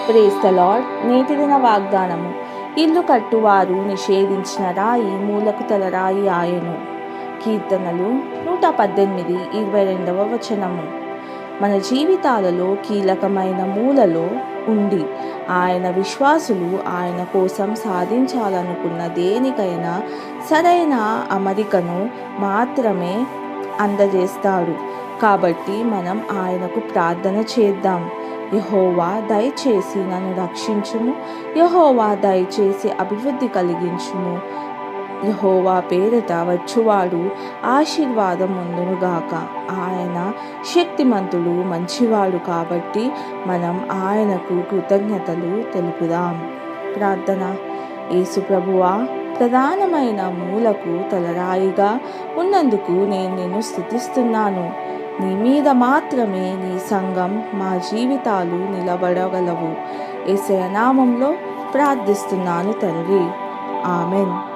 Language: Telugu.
Praise the lord. నేటి దిన వాగ్దానము. ఇల్లు కట్టువారు నిషేధించిన రాయి మూలకు తలరాయి ఆయను. కీర్తనలు 118, 22వ వచనము. మన జీవితాలలో కీలకమైన మూలలో ఉండి ఆయన విశ్వాసులు ఆయన కోసం సాధించాలనుకున్న దేనికైనా సరైన అమరికను మాత్రమే అందజేస్తాడు. కాబట్టి మనం ఆయనకు ప్రార్థన చేద్దాం. యెహోవా దయచేసి నన్ను రక్షించుము, యెహోవా దయచేసి అభివృద్ధి కలిగించుము, యెహోవా పేరిట వచ్చువాడు ఆశీర్వాదం పొందునుగాక. ఆయన శక్తిమంతుడు, మంచివాడు కాబట్టి మనం ఆయనకు కృతజ్ఞతలు తెలుపుదాం. ప్రార్థన. యేసు ప్రభువా, ప్రధానమైన మూలకు తలరాయిగా ఉన్నందుకు నేను నిన్ను స్తుతిస్తున్నాను. నీ మీద మాత్రమే నీ సంఘం, మా జీవితాలు నిలబడగలవు. యేసయ్య నామంలో ప్రార్థిస్తున్నాను తండ్రి. ఆమెన్.